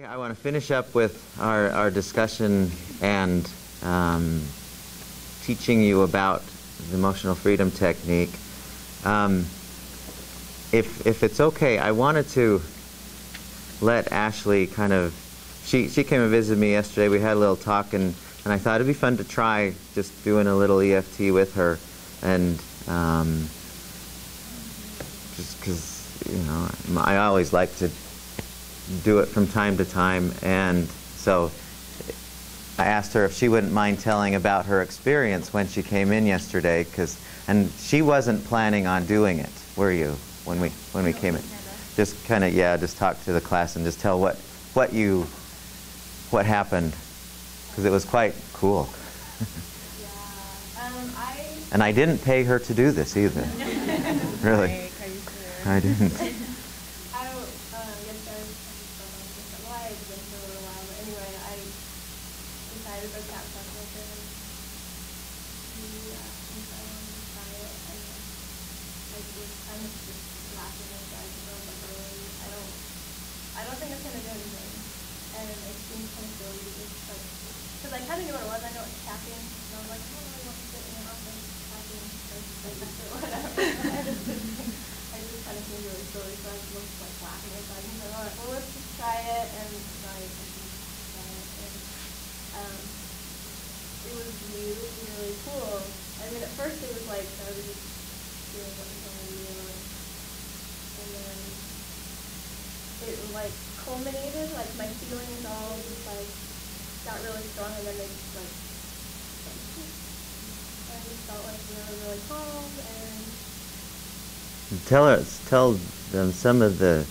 I want to finish up with our discussion and teaching you about the emotional freedom technique. If it's okay, I wanted to let Ashley kind of, she came and visited me yesterday. We had a little talk, and I thought it'd be fun to try just doing a little EFT with her, and just because, you know, I always like to do it from time to time, and so I asked her if she wouldn't mind telling about her experience when she came in yesterday, and she wasn't planning on doing it, were you, when we came in? Just kind of, yeah, just talk to the class and just tell what happened, because it was quite cool. And I didn't pay her to do this either. Really, I didn't. I don't think it's going to do anything, and it seems kind of silly, because I kind of knew what it was. I know it's tapping, so I'm like, oh, I want to sit in your office tapping, or whatever. I just kind of seemed really silly, so I was like laughing at that, and I said, all right, well, let's just try it, and so I just tried it, and it was really, really cool. I mean, at first it was like, I was just doing what was on the video, and then it like culminated, like my feelings all just like got really strong, and then they just like, I just felt like really, really calm. And Tell them some of the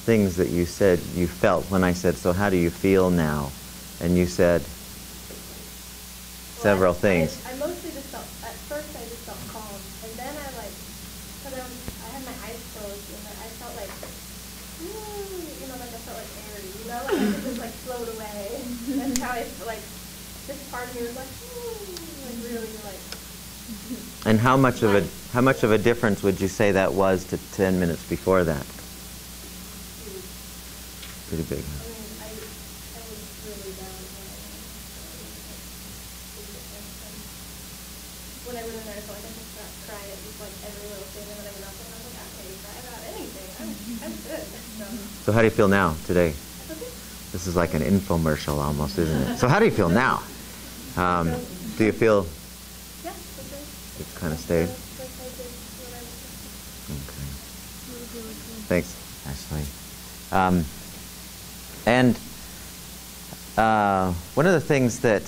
things that you said you felt when I said, so how do you feel now? And you said several things. I mostly just felt, at first I just felt calm, and then I like, because I had my eyes closed, and I felt like, you know, like I felt like airy, you know, like I could just like float away. That's how I felt, like, this part of me was like, really like. And how much of a difference would you say that was to 10 minutes before that? Pretty big. Huh? I mean, I was really down. When I went in there, I felt like I could start crying at just like every little thing, and then I went up and I was like, I can't cry about anything. I'm good. So how do you feel now, today? Okay. This is like an infomercial almost, isn't it? So how do you feel now? Do you feel Yeah, okay. it's kind of stayed? Okay. Thanks, Ashley. And one of the things that,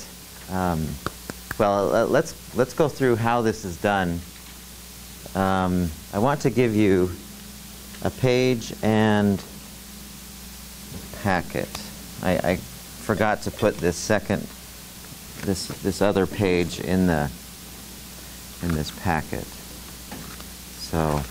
well, let's go through how this is done. I want to give you a page and packet. I forgot to put this other page in this packet. So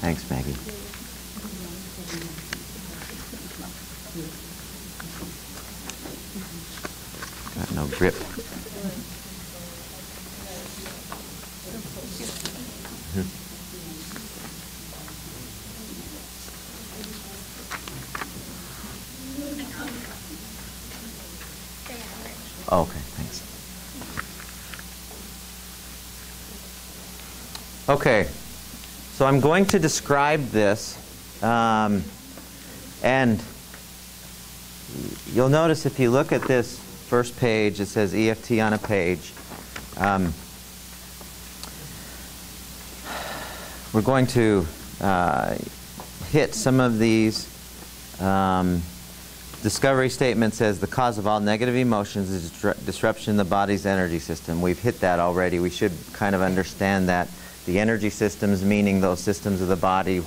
thanks, Maggie. Got no grip. Oh, okay, thanks. Okay. So I'm going to describe this, and you'll notice if you look at this first page, it says EFT on a page. We're going to hit some of these. Discovery statement says the cause of all negative emotions is disruption in the body's energy system. We've hit that already. We should kind of understand that. The energy systems, meaning those systems of the body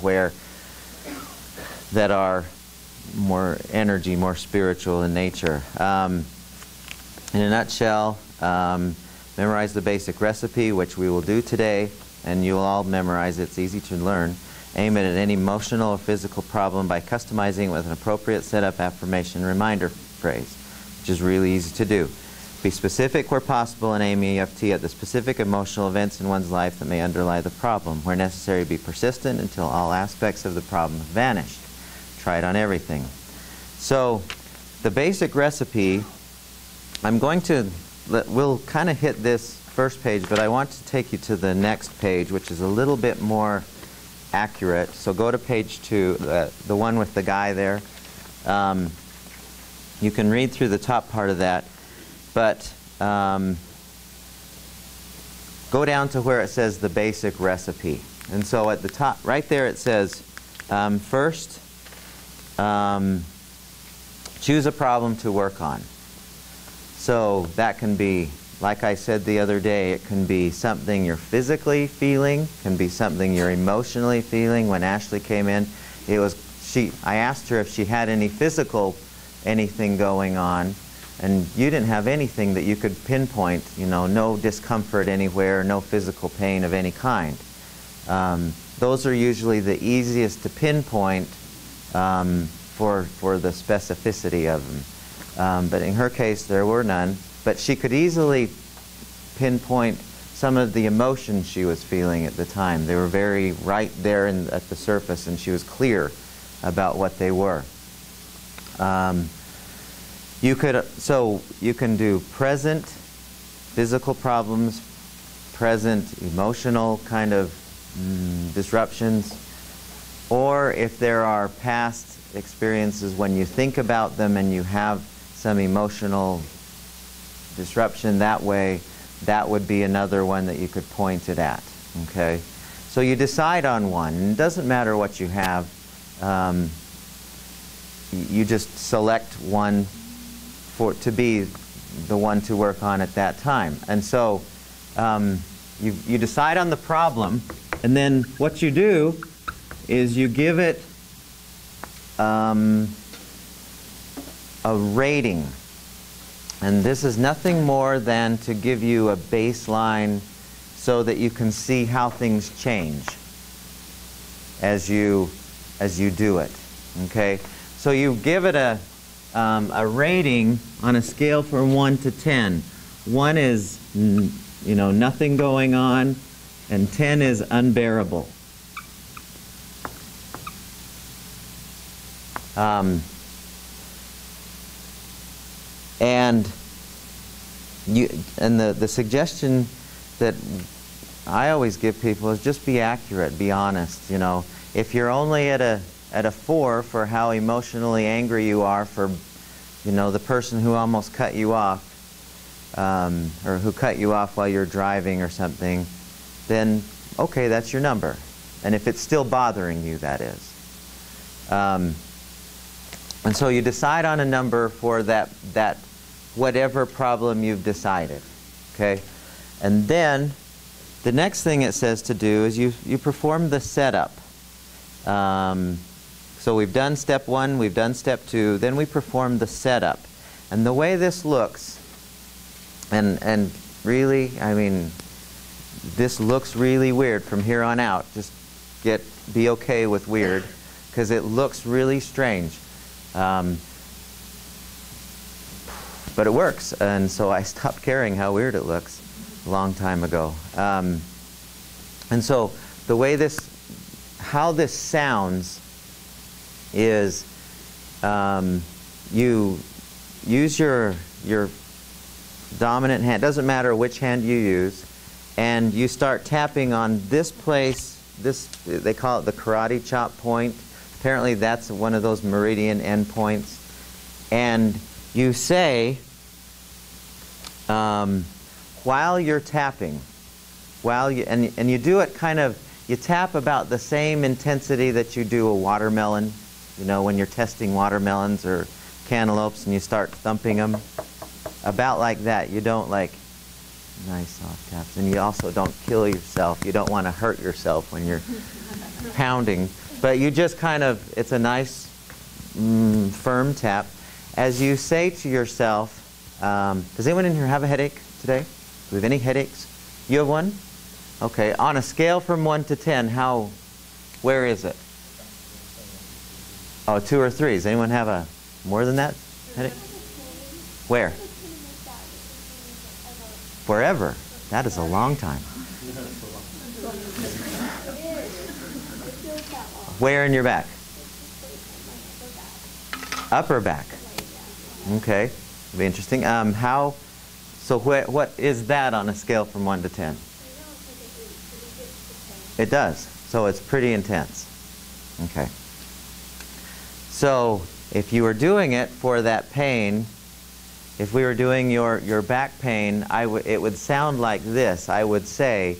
that are more energy, more spiritual in nature. In a nutshell, Memorize the basic recipe, which we will do today, and you'll all memorize it. It's easy to learn. Aim it at any emotional or physical problem by customizing it with an appropriate setup, affirmation, reminder phrase, which is really easy to do. Be specific where possible and aim EFT at the specific emotional events in one's life that may underlie the problem. Where necessary, be persistent until all aspects of the problem have vanished. Try it on everything. So, the basic recipe, we'll kind of hit this first page, but I want to take you to the next page, which is a little bit more accurate. So go to page 2, the one with the guy there. You can read through the top part of that, but go down to where it says the basic recipe. And so at the top, right there it says, first, choose a problem to work on. So that can be, like I said the other day, it can be something you're physically feeling, can be something you're emotionally feeling. When Ashley came in, I asked her if she had any anything going on, and you didn't have anything that you could pinpoint, no discomfort anywhere, no physical pain of any kind. Those are usually the easiest to pinpoint for the specificity of them. But in her case, there were none. But she could easily pinpoint some of the emotions she was feeling at the time. They were very right there at the surface, and she was clear about what they were. So you can do present physical problems, present emotional kind of disruptions, or if there are past experiences when you think about them and you have some emotional disruption that way, that would be another one that you could point it at. Okay? So you decide on one. And it doesn't matter what you have. You just select one to be the one to work on at that time. And so you decide on the problem, and then what you do is you give it a rating. And this is nothing more than to give you a baseline so that you can see how things change as you do it. Okay? So you give it a rating on a scale from 1 to 10. 1 is nothing going on, and 10 is unbearable. And the suggestion that I always give people is just be accurate, be honest. If you're only at a 4 for how emotionally angry you are for the person who almost cut you off, or who cut you off while you're driving or something, then okay, that's your number. And if it's still bothering you, that is. And so you decide on a number for that whatever problem you've decided. Okay? And then the next thing it says to do is you perform the setup. So we've done step 1, we've done step 2, then we perform the setup. And the way this looks, and really, this looks really weird from here on out. Just be okay with weird, because it looks really strange. But it works, and so I stopped caring how weird it looks a long time ago. And so the way how this sounds is you use your dominant hand, doesn't matter which hand you use, and you start tapping on this place, they call it the karate chop point. Apparently that's one of those meridian endpoints. And you say, while you're tapping, and you do it kind of, you tap about the same intensity that you do a watermelon, when you're testing watermelons or cantaloupes and you start thumping them. About like that. You don't nice soft taps. And you also don't kill yourself. You don't want to hurt yourself when you're pounding. But you just kind of, it's a nice firm tap. As you say to yourself, does anyone in here have a headache today? Do we have any headaches? You have one? Okay. On a scale from 1 to 10, where is it? Oh, 2 or 3. Does anyone have a more than that headache? Where? Forever. That is a long time. Where in your back? Upper back. Okay. Be interesting. So what is that on a scale from 1 to 10? It does. So it's pretty intense. Okay. So if you were doing it for that pain, if we were doing your back pain, it would sound like this. I would say,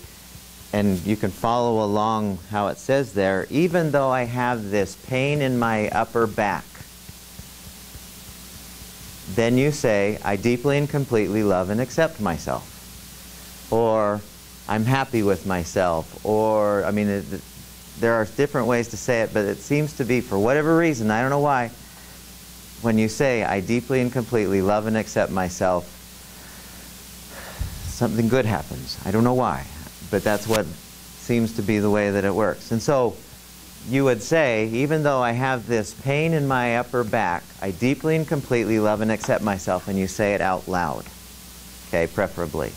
and you can follow along how it says there, even though I have this pain in my upper back, then you say, I deeply and completely love and accept myself. Or, I'm happy with myself. Or, I mean, there are different ways to say it, but it seems to be, for whatever reason, I don't know why, when you say, I deeply and completely love and accept myself, something good happens. I don't know why, but that's what seems to be the way that it works. And so, you would say, even though I have this pain in my upper back, I deeply and completely love and accept myself, and you say it out loud, okay, preferably.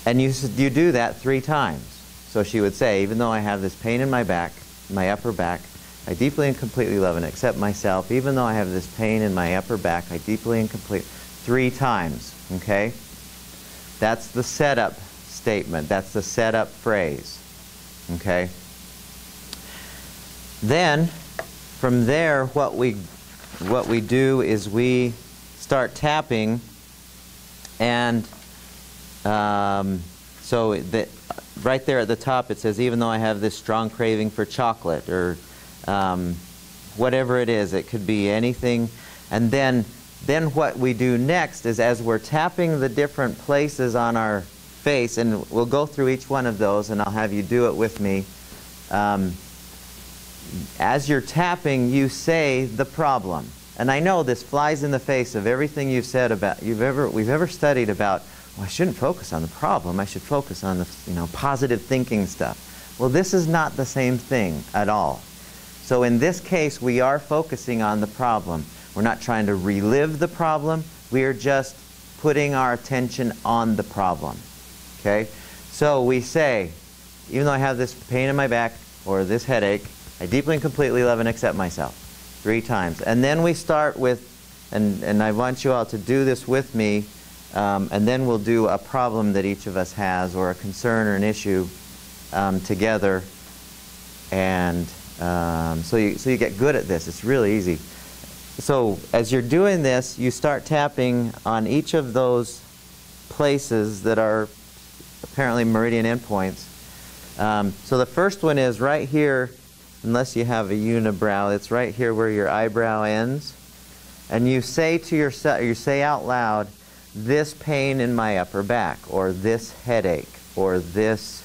And you do that 3 times. So she would say, even though I have this pain in my back, my upper back, I deeply and completely love and accept myself. Even though I have this pain in my upper back, I deeply and completely, 3 times, okay? That's the setup statement. That's the setup phrase, okay? Then, from there, what we do is we start tapping, and so right there at the top it says, even though I have this strong craving for chocolate, or whatever it is. It could be anything. And then what we do next is, as we're tapping the different places on our face, and we'll go through each one of those, and I'll have you do it with me. As you're tapping, you say the problem. And I know this flies in the face of everything you've said about, we've ever studied about, well, I shouldn't focus on the problem. I should focus on the, positive thinking stuff. Well, this is not the same thing at all. So in this case, we are focusing on the problem. We're not trying to relive the problem. We are just putting our attention on the problem. Okay? So we say, even though I have this pain in my back or this headache, I deeply and completely love and accept myself. 3 times. And then we start with, and I want you all to do this with me, and then we'll do a problem that each of us has, or a concern or an issue together. And so you get good at this. It's really easy. So as you're doing this, you start tapping on each of those places that are apparently meridian endpoints. So the first one is right here, unless you have a unibrow, it's right here where your eyebrow ends. And you say to yourself, you say out loud, this pain in my upper back, or this headache, or this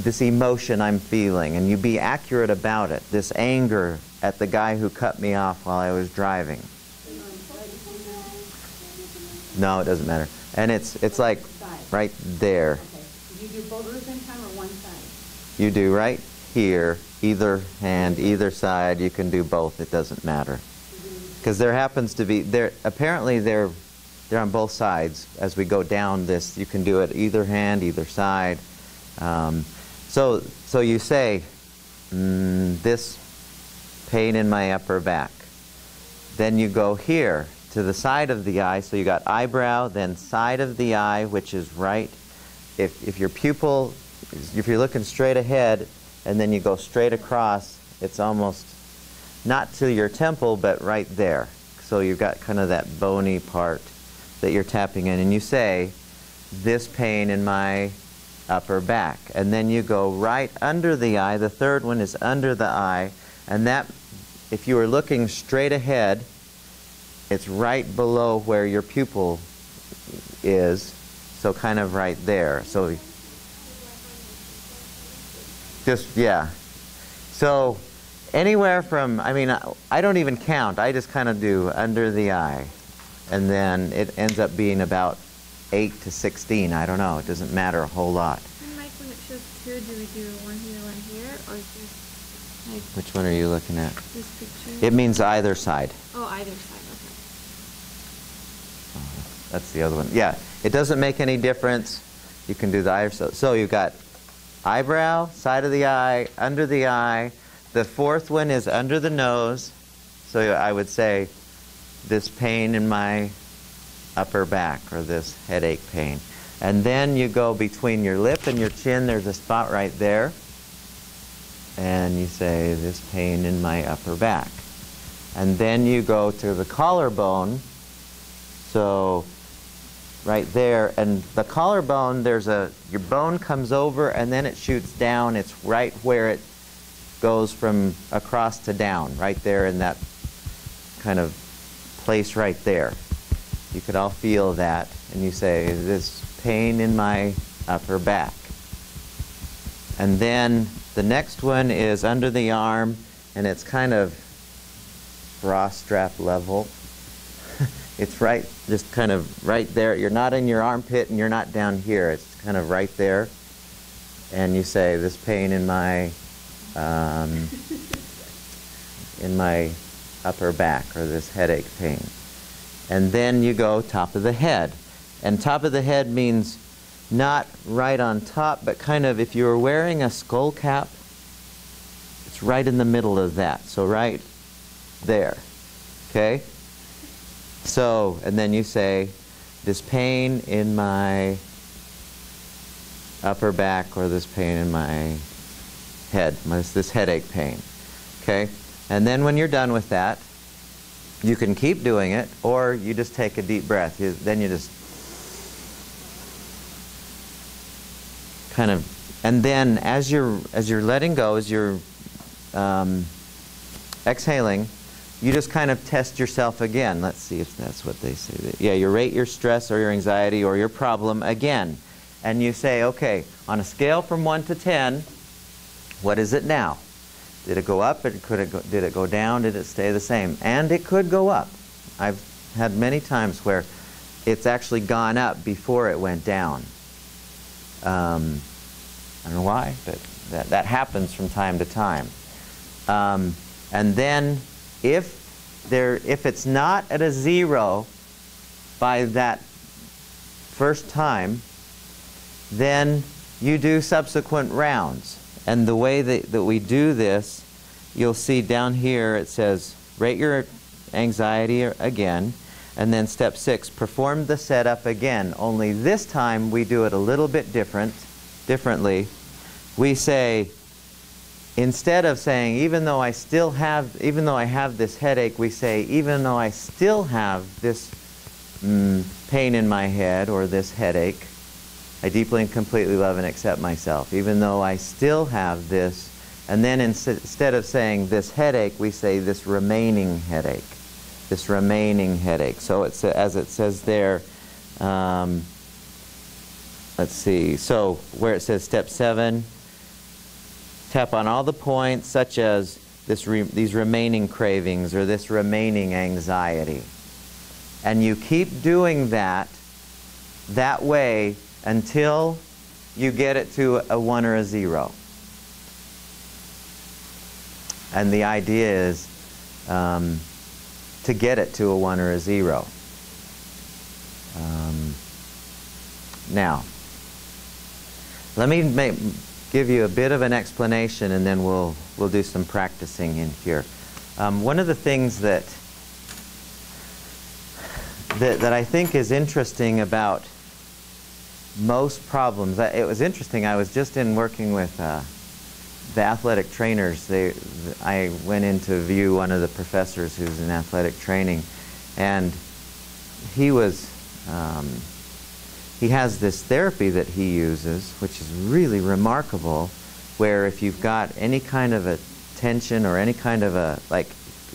this emotion I'm feeling, and you be accurate about it. This anger at the guy who cut me off while I was driving. No, it doesn't matter. And it's like right there. Okay. Do you do both at the same time or one side? You do right here, either hand, either side. You can do both. It doesn't matter. Because there happens to be, apparently they're on both sides. As we go down this, you can do it either hand, either side. So you say, this pain in my upper back. Then you go here to the side of the eye. So you got eyebrow, then side of the eye, which is right. If your pupil, if you're looking straight ahead, and then you go straight across, it's almost not to your temple, but right there. So you've got kind of that bony part that you're tapping in. And you say, this pain in my upper back. And then you go right under the eye. The third one is under the eye. And that, if you were looking straight ahead, it's right below where your pupil is. So kind of right there. So just, yeah. So anywhere from, I mean, I don't even count. I just kind of do under the eye. and then it ends up being about 8 to 16. I don't know. It doesn't matter a whole lot. And Mike, when it shows 2, do we do one here, or just like Which one are you looking at? this picture? It means either side. Oh, either side, okay. That's the other one. Yeah, it doesn't make any difference. You can do the either side. So you've got eyebrow, side of the eye, under the eye. The fourth one is under the nose. So I would say this pain in my upper back, or this headache pain. And then you go between your lip and your chin. There's a spot right there. And you say, this pain in my upper back. And then you go to the collarbone. So right there, and the collarbone, your bone comes over and then it shoots down. It's right where it goes from across to down, right there in that kind of place right there. You could all feel that, and you say, this pain in my upper back. And then the next one is under the arm, and it's kind of bra strap level. It's right, just kind of right there. You're not in your armpit and you're not down here. It's kind of right there. And you say, this pain in my upper back, or this headache pain. And then you go top of the head. And top of the head means not right on top, but kind of, if you were wearing a skull cap, it's right in the middle of that. So right there. Okay? So, and then you say, this pain in my upper back, or this pain in my head, this headache pain. Okay? And then when you're done with that, you can keep doing it, or you just take a deep breath. Then you just kind of, and then as you're letting go, as you're exhaling, you just kind of test yourself again. Let's see if that's what they say. Yeah, you rate your stress or your anxiety or your problem again. And you say, okay, on a scale from 1 to 10, what is it now? Did it go up? Did it go down? Did it stay the same? And it could go up. I've had many times where it's actually gone up before it went down. I don't know why, but that happens from time to time. And then if it's not at a 0 by that first time, then you do subsequent rounds. And the way that we do this, you'll see down here it says, rate your anxiety again. And then step 6, perform the setup again. Only this time we do it a little bit differently. We say, instead of saying, even though I have this headache, we say, even though I still have this pain in my head, or this headache, I deeply and completely love and accept myself. Even though I still have this, and then instead of saying this headache, we say this remaining headache. This remaining headache. So it's, as it says there, let's see, so where it says step 7, tap on all the points such as these remaining cravings or this remaining anxiety. And you keep doing that way until you get it to a 1 or a 0. And the idea is to get it to a 1 or a 0. Now, let me give you a bit of an explanation, and then we'll do some practicing in here. One of the things that I think is interesting about most problems, it was interesting, I was just in working with the athletic trainers. I went in to view one of the professors who's in athletic training, and he has this therapy that he uses, which is really remarkable, where if you've got any kind of a tension or any kind of like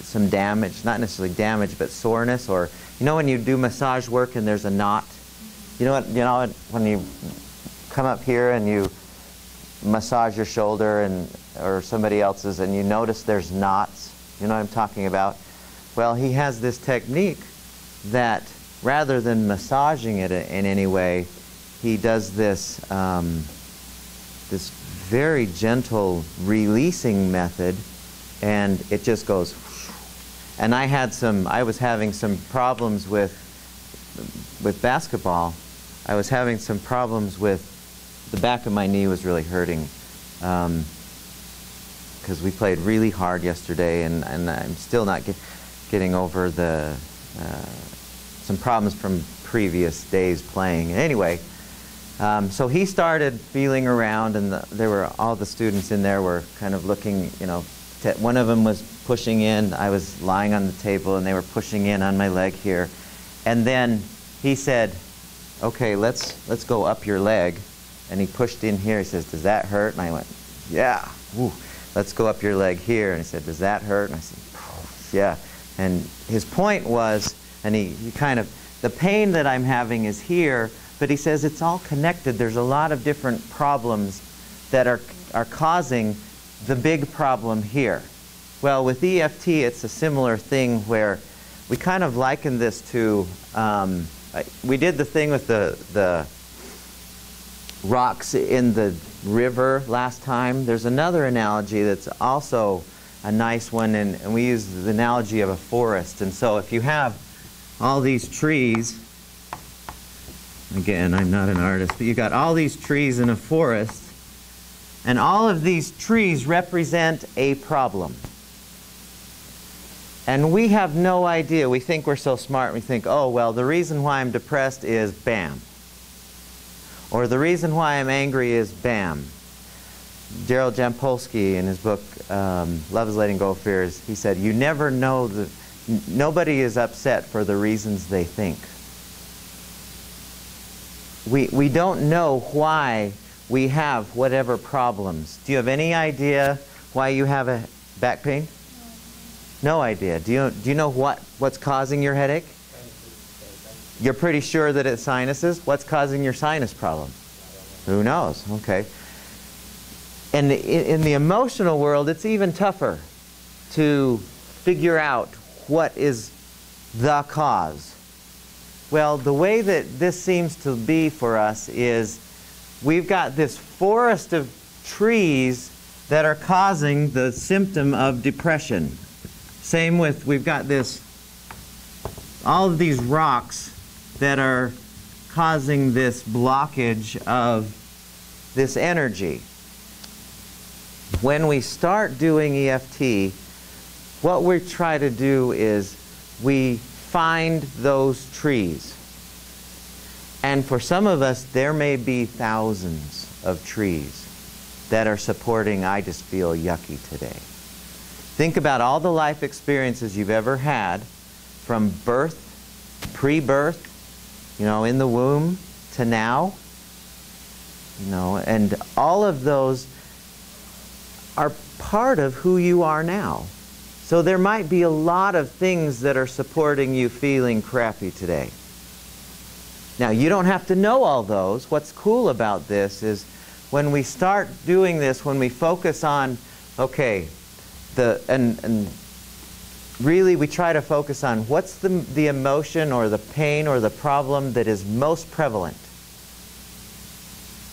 some damage, not necessarily damage, but soreness, or you know when you do massage work and there's a knot? You know when you come up here and you massage your shoulder or somebody else's, and you notice there's knots? You know what I'm talking about? Well, he has this technique that rather than massaging it in any way, he does this, this very gentle releasing method, and it just goes. And I was having some problems with basketball. I was having some problems with, the back of my knee was really hurting, because we played really hard yesterday, and I'm still not getting over some problems from previous days playing. Anyway, so he started feeling around, and all the students in there were kind of looking, you know, one of them was pushing in. I was lying on the table, and they were pushing in on my leg here. And then he said, okay, let's go up your leg. And he pushed in here. He says, does that hurt? And I went, yeah. Woo. Let's go up your leg here. And he said, does that hurt? And I said, yeah. And his point was, and he kind of, the pain that I'm having is here, but he says it's all connected. There's a lot of different problems that are causing the big problem here. Well, with EFT, it's a similar thing where we kind of liken this to, we did the thing with the rocks in the river last time. There's another analogy that's also a nice one, and we use the analogy of a forest. And so if you have all these trees, again, I'm not an artist, but you got all these trees in a forest, and all of these trees represent a problem. And we have no idea. We think we're so smart. We think, oh, well, the reason why I'm depressed is bam. Or the reason why I'm angry is bam. Daryl Jampolsky, in his book, Love is Letting Go of Fears, he said, you never know, nobody is upset for the reasons they think. We don't know why we have whatever problems. Do you have any idea why you have a back pain? No idea. Do you know what's causing your headache? You're pretty sure that it's sinuses? What's causing your sinus problem? Who knows? Okay. And in the emotional world, it's even tougher to figure out what is the cause. Well, the way that this seems to be for us is we've got this forest of trees that are causing the symptom of depression. Same with, we've got all of these rocks that are causing this blockage of this energy. When we start doing EFT, what we try to do is we find those trees. And for some of us, there may be thousands of trees that are supporting, I just feel yucky today. Think about all the life experiences you've ever had, from birth, pre-birth, you know, in the womb, to now, you know, and all of those are part of who you are now. So there might be a lot of things that are supporting you feeling crappy today. Now, you don't have to know all those. What's cool about this is when we start doing this, when we focus on, okay, and really we try to focus on what's the emotion or the pain or the problem that is most prevalent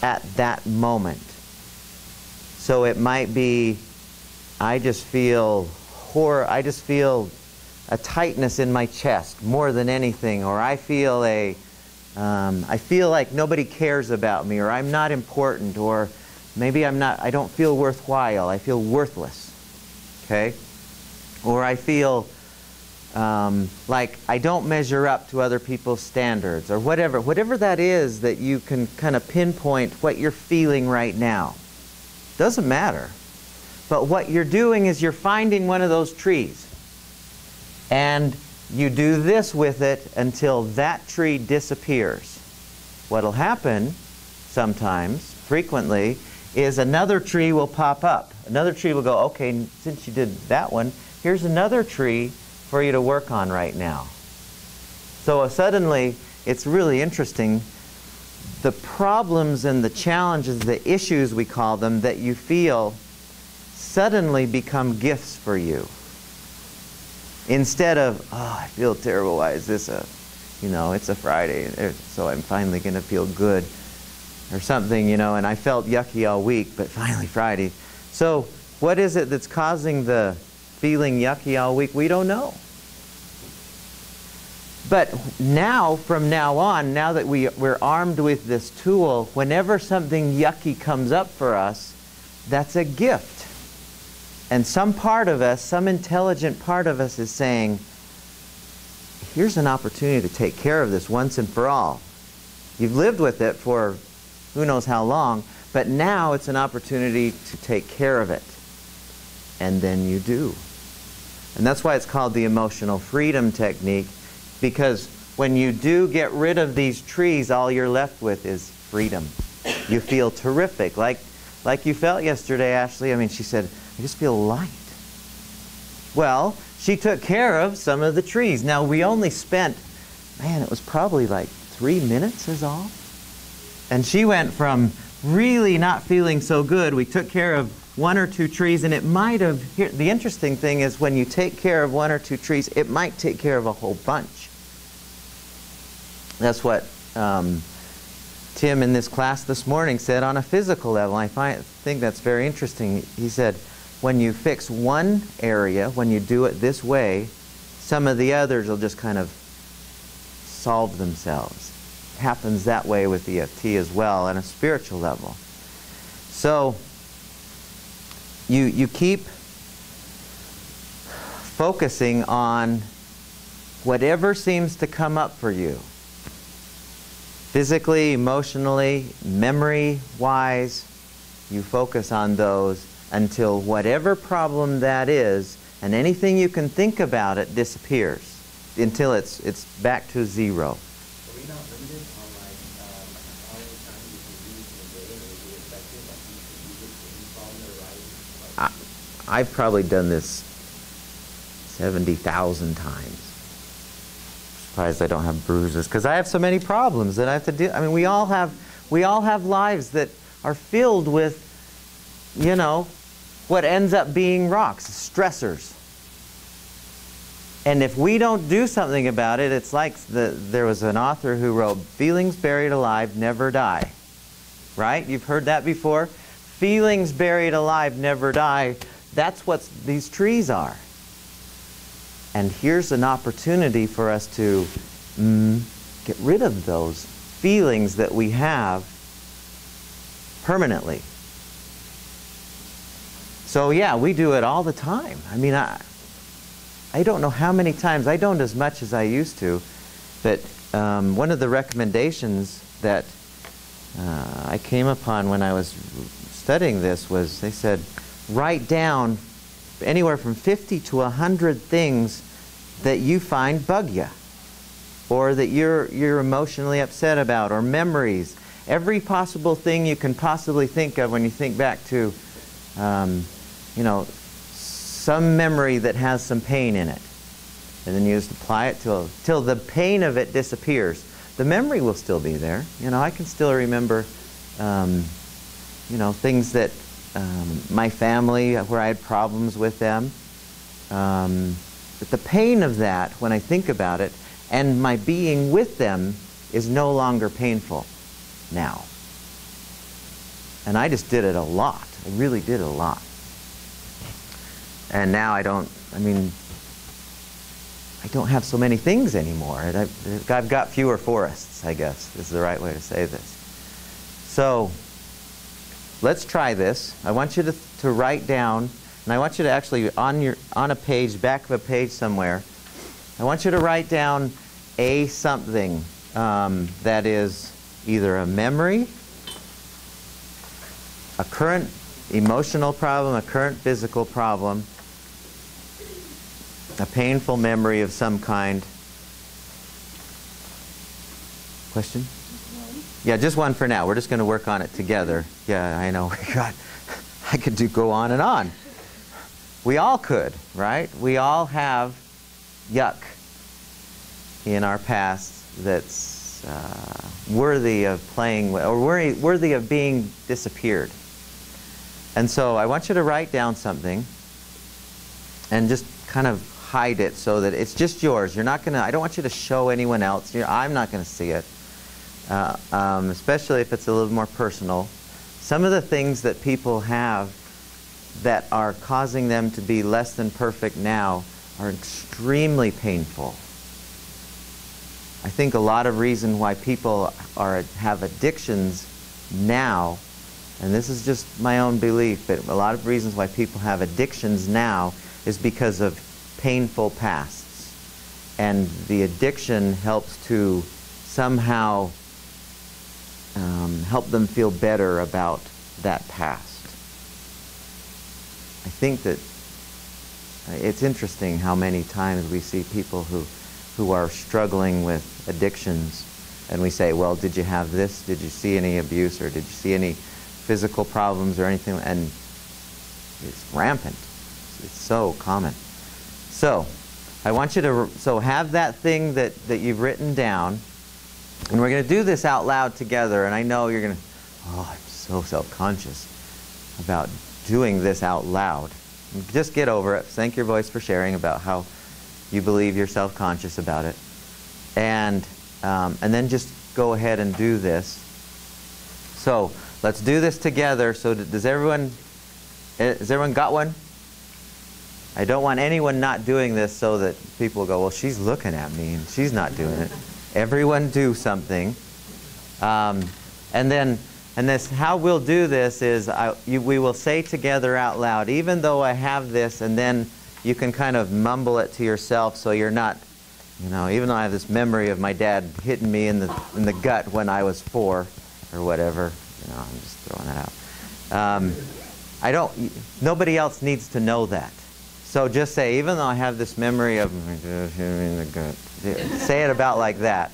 at that moment. So it might be, I just feel a tightness in my chest more than anything, or I feel like nobody cares about me, or I'm not important, or maybe I don't feel worthwhile, I feel worthless, okay? Or I feel like I don't measure up to other people's standards, or whatever that is that you can kind of pinpoint what you're feeling right now. Doesn't matter. But what you're doing is you're finding one of those trees, and you do this with it until that tree disappears. What'll happen sometimes, frequently, is another tree will pop up. Another tree will go, okay, since you did that one, here's another tree for you to work on right now. So suddenly, it's really interesting. The problems and the challenges, the issues we call them, that you feel suddenly become gifts for you. Instead of, oh, I feel terrible, why is this you know, it's a Friday, so I'm finally going to feel good or something, you know, and I felt yucky all week, but finally Friday. So what is it that's causing the feeling yucky all week? We don't know. But now, from now on, now that we're armed with this tool, whenever something yucky comes up for us, that's a gift. And some part of us, some intelligent part of us is saying, here's an opportunity to take care of this once and for all. You've lived with it for who knows how long, but now it's an opportunity to take care of it. And then you do. And that's why it's called the emotional freedom technique, because when you do get rid of these trees, all you're left with is freedom. You feel terrific, like you felt yesterday, Ashley. I mean, she said, I just feel light. Well, she took care of some of the trees. Now, we only spent, man, it was probably like 3 minutes is all. And she went from really not feeling so good. We took care of 1 or 2 trees, and it might have, the interesting thing is when you take care of 1 or 2 trees, it might take care of a whole bunch. That's what Tim in this class this morning said on a physical level. I think that's very interesting. He said, when you fix one area, when you do it this way, some of the others will just kind of solve themselves. It happens that way with EFT as well on a spiritual level. So you keep focusing on whatever seems to come up for you. Physically, emotionally, memory-wise, you focus on those until whatever problem that is, and anything you can think about it disappears, until it's back to 0. Are we not limited on how many times you can use in a day and it will be effective? Like you can use it for any problem that arises? I've probably done this 70,000 times. Surprised I don't have bruises, because I have so many problems that I have to deal. I mean, we all have lives that are filled with, you know, what ends up being rocks, stressors. And if we don't do something about it, it's like there was an author who wrote, "Feelings buried alive never die." Right? You've heard that before? Feelings buried alive never die. That's what these trees are. And here's an opportunity for us to get rid of those feelings that we have permanently. So yeah, we do it all the time. I mean, I don't know how many times. I don't as much as I used to. But one of the recommendations that I came upon when I was studying this was, they said, write down anywhere from 50 to 100 things that you find bug you, or that you're emotionally upset about, or memories. Every possible thing you can possibly think of when you think back to, you know, some memory that has some pain in it. And then you just apply it till the pain of it disappears. The memory will still be there. You know, I can still remember, you know, things that my family, where I had problems with them. But the pain of that, when I think about it, and my being with them is no longer painful now. And I just did it a lot. I really did it a lot. And now I don't have so many things anymore. I've got fewer forests, I guess, is the right way to say this. So let's try this. I want you to write down, and I want you to actually, on a page, back of a page somewhere, I want you to write down a something that is either a memory, a current emotional problem, a current physical problem, a painful memory of some kind. Question? Yeah, just one for now. We're just going to work on it together. Yeah, I know. I could go on and on. We all could, right? We all have yuck in our past that's worthy of playing with, or worthy of being disappeared. And so I want you to write down something and just kind of hide it so that it's just yours. You're not gonna, I don't want you to show anyone else. I'm not gonna see it, especially if it's a little more personal. Some of the things that people have that are causing them to be less than perfect now are extremely painful. I think a lot of reason why people have addictions now, and this is just my own belief, but a lot of reasons why people have addictions now is because of painful pasts. And the addiction helps to somehow help them feel better about that past. I think that it's interesting how many times we see people who are struggling with addictions, and we say, well, did you have this? Did you see any abuse, or did you see any physical problems or anything? And it's rampant. It's so common. So I want you to have that thing that you've written down, and we're going to do this out loud together. And I know you're going to, oh, I'm so self-conscious about doing this out loud. Just get over it. Thank your voice for sharing about how you believe you're self-conscious about it. And then just go ahead and do this. So let's do this together. So has everyone got one? I don't want anyone not doing this so that people go, well, she's looking at me and she's not doing it. Everyone do something. And this, how we'll do this is we will say together out loud, even though I have this, and then you can kind of mumble it to yourself so you're not, even though I have this memory of my dad hitting me in the gut when I was 4 or whatever, I'm just throwing that out. Nobody else needs to know that. So just say, even though I have this memory of my dad hitting me in the gut, say it about like that.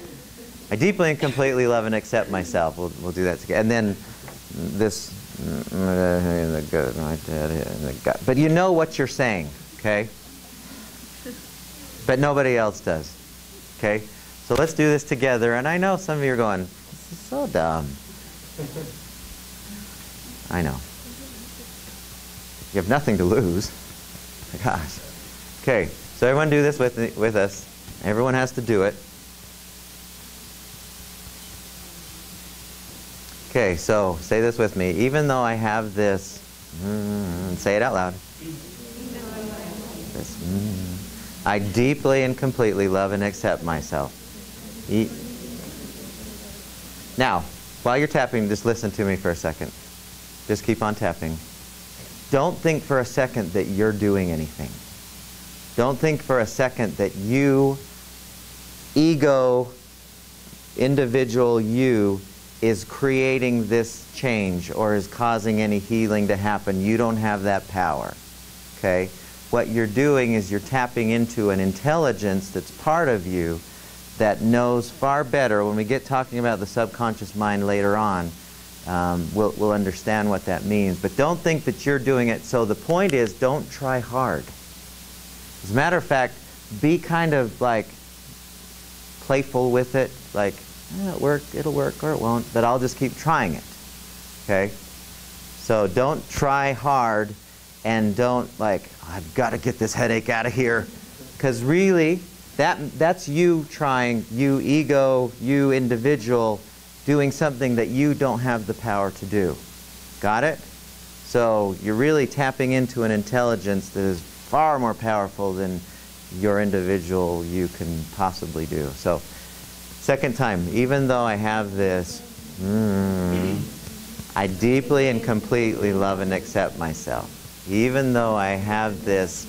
I deeply and completely love and accept myself. We'll do that together. And then this, my dad hit in the gut. But you know what you're saying, okay? But nobody else does, okay? So let's do this together. And I know some of you are going, this is so dumb. I know. You have nothing to lose. Gosh. Okay, so everyone do this with us. Everyone has to do it. Okay, so say this with me. Even though I have this, say it out loud. This, I deeply and completely love and accept myself. Now, while you're tapping, just listen to me for a second. Just keep on tapping. Don't think for a second that you're doing anything. Don't think for a second that you, ego, individual you, is creating this change or is causing any healing to happen. You don't have that power. Okay? What you're doing is you're tapping into an intelligence that's part of you that knows far better. When we get talking about the subconscious mind later on, we'll understand what that means. But don't think that you're doing it. So the point is, don't try hard. As a matter of fact, be kind of like playful with it, like, it'll work or it won't, but I'll just keep trying it. Okay? So don't try hard, and don't like, I've got to get this headache out of here. Because really, that's you trying, you ego, you individual, doing something that you don't have the power to do. Got it? So you're really tapping into an intelligence that is far more powerful than your individual you can possibly do. So, second time, even though I have this, I deeply and completely love and accept myself. Even though I have this,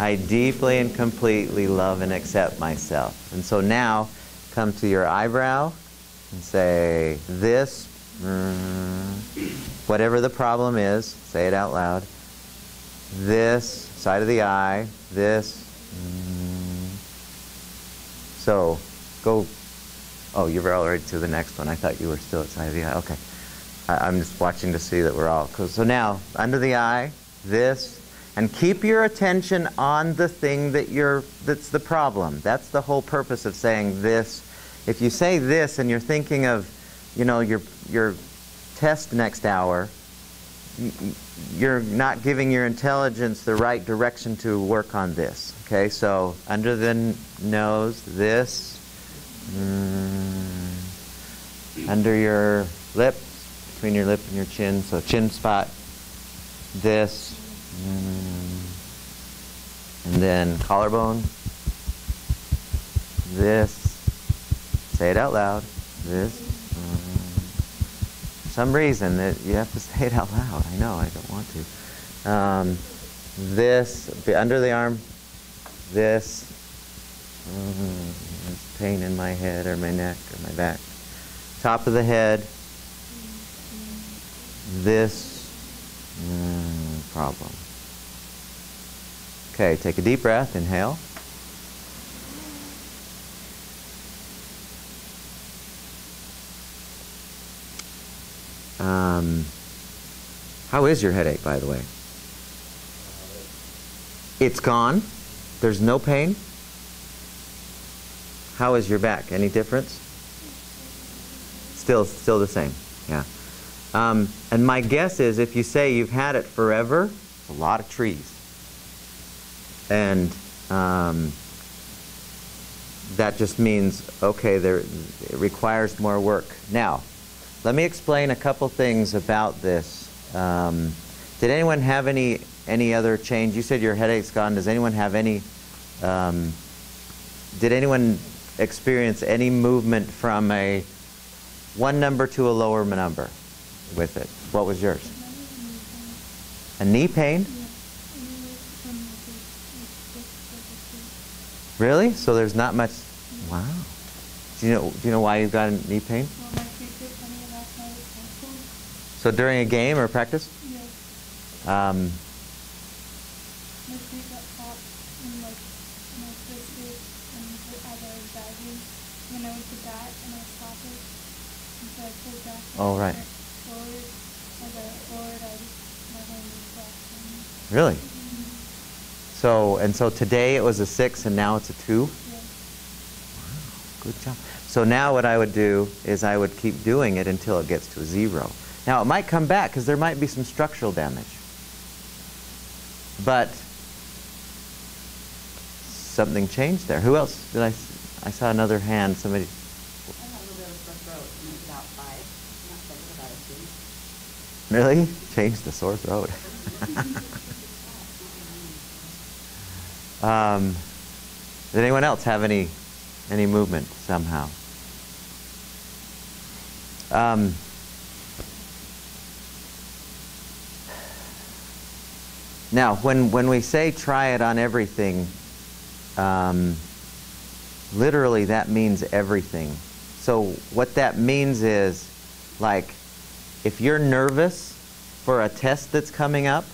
I deeply and completely love and accept myself. And so now, come to your eyebrow and say this, whatever the problem is, say it out loud. This, side of the eye, this. So, go, oh, you were already to the next one. I thought you were still at side of the eye. Okay. I'm just watching to see that we're all. So now, under the eye, this, and keep your attention on the thing that's the problem. That's the whole purpose of saying this. If you say this and you're thinking of, your test next hour, you're not giving your intelligence the right direction to work on this. Okay, so under the nose, this, under your lip, between your lip and your chin, so chin spot, this, and then collarbone, this, say it out loud, this. For some reason that you have to say it out loud. I know, I don't want to. This, under the arm, this, there's pain in my head or my neck or my back. Top of the head, this, problem. Okay, take a deep breath, inhale. How is your headache, by the way? It's gone? There's no pain? How is your back? Any difference? Still the same, yeah. And my guess is if you say you've had it forever, it's a lot of trees. And that just means, okay, it requires more work. Now, let me explain a couple things about this. Did anyone have any other change? You said your headache's gone. Does anyone have any, did anyone experience any movement from a one number to a lower number with it? What was yours? A knee pain? Really? So there's not much, wow. Do you know why you've got a knee pain? So during a game or practice? Yes. My feet got caught in like my twisted and as I was diving when I went to bat and I stopped it. And so I pulled back and oh, right. forward. As I went forward, my hand was back. Really? So today it was a 6 and now it's a 2? Yes. Wow, good job. So now what I would do is I would keep doing it until it gets to a 0. Now it might come back because there might be some structural damage. But something changed there. Who else did I saw another hand, somebody. I have a little bit of sore throat and it's about 5. Not thinking about it too. Really? Changed the sore throat. Did anyone else have any movement somehow? Now, when we say try it on everything, literally that means everything. So what that means is, like, if you're nervous for a test that's coming up,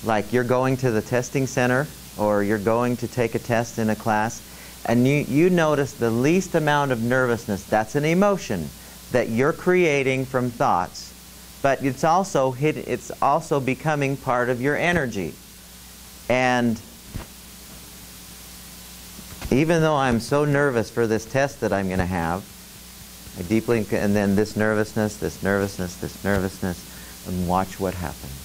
like you're going to the testing center or you're going to take a test in a class, and you notice the least amount of nervousness, that's an emotion that you're creating from thoughts. But it's also becoming part of your energy. And even though I'm so nervous for this test that I'm going to have, and then this nervousness, and watch what happens.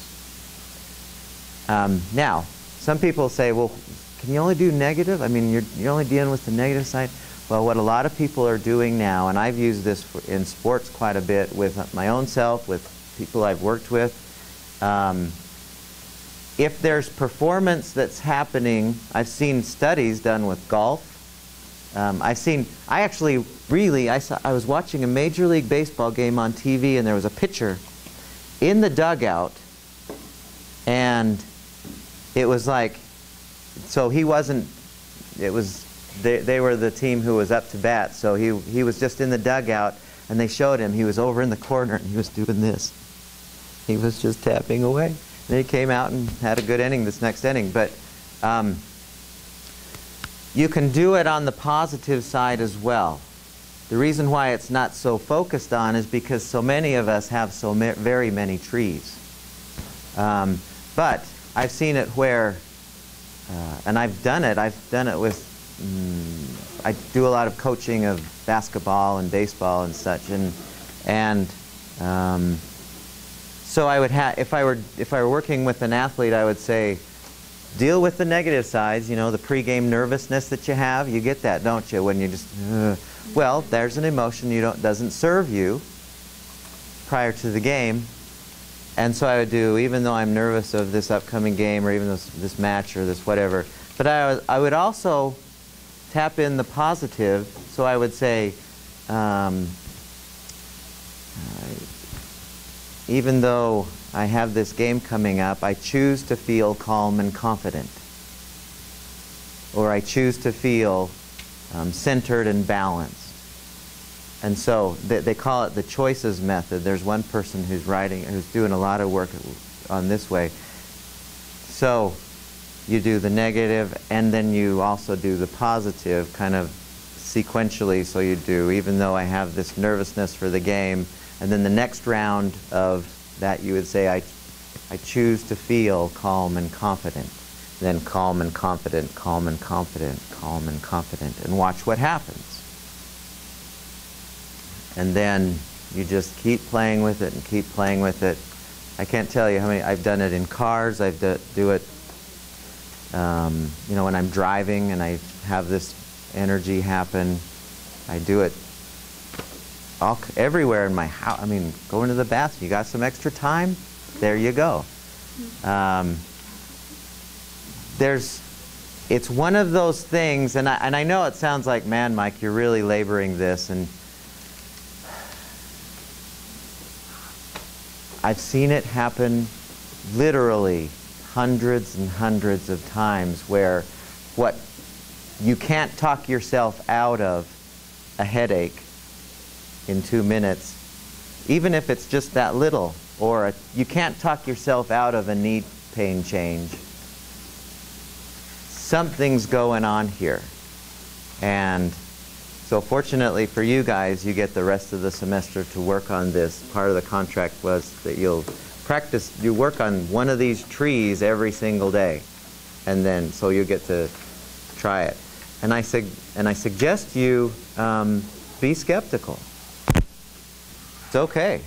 Now, some people say, well, can you only do negative? I mean, you're only dealing with the negative side. Well, what a lot of people are doing now, and I've used this in sports quite a bit with my own self, with people I've worked with. If there's performance that's happening, I've seen studies done with golf. I was watching a Major League Baseball game on TV, and there was a pitcher in the dugout, and it was like, so he wasn't, it was, they were the team who was up to bat, so he was just in the dugout, and they showed him, he was over in the corner, and he was doing this. He was just tapping away. And he came out and had a good inning this next inning. But you can do it on the positive side as well. The reason why it's not so focused on is because so many of us have very many trees. But I've seen it where, and I've done it with, I do a lot of coaching of basketball and baseball and such, and So I would have, if I were working with an athlete, I would say, deal with the negative sides, you know, the pregame nervousness that you have. You get that, don't you? When you just, well, there's an emotion doesn't serve you prior to the game. And so I would do, even though I'm nervous of this upcoming game or even this match or this whatever, but I would also tap in the positive. So I would say, even though I have this game coming up, I choose to feel calm and confident. Or I choose to feel centered and balanced. And so they call it the choices method. There's one person who's doing a lot of work on this way. So you do the negative and then you also do the positive kind of sequentially. So you do, even though I have this nervousness for the game, and then the next round of that you would say, I choose to feel calm and confident. Then calm and confident, calm and confident, calm and confident, and watch what happens. And then you just keep playing with it and keep playing with it. I can't tell you how many, I've done it in cars, do it, you know, when I'm driving and I have this energy happen. I do it everywhere in my house. I mean, going to the bathroom, you got some extra time? There you go. It's one of those things, and I know it sounds like, man, Mike, you're really laboring this, and I've seen it happen literally hundreds and hundreds of times where what you can't talk yourself out of a headache in 2 minutes, even if it's just that little, or you can't talk yourself out of a knee pain change. Something's going on here. And so fortunately for you guys, you get the rest of the semester to work on this. Part of the contract was that you'll practice, you work on one of these trees every single day. And then, so you get to try it. And I suggest you be skeptical. It's okay.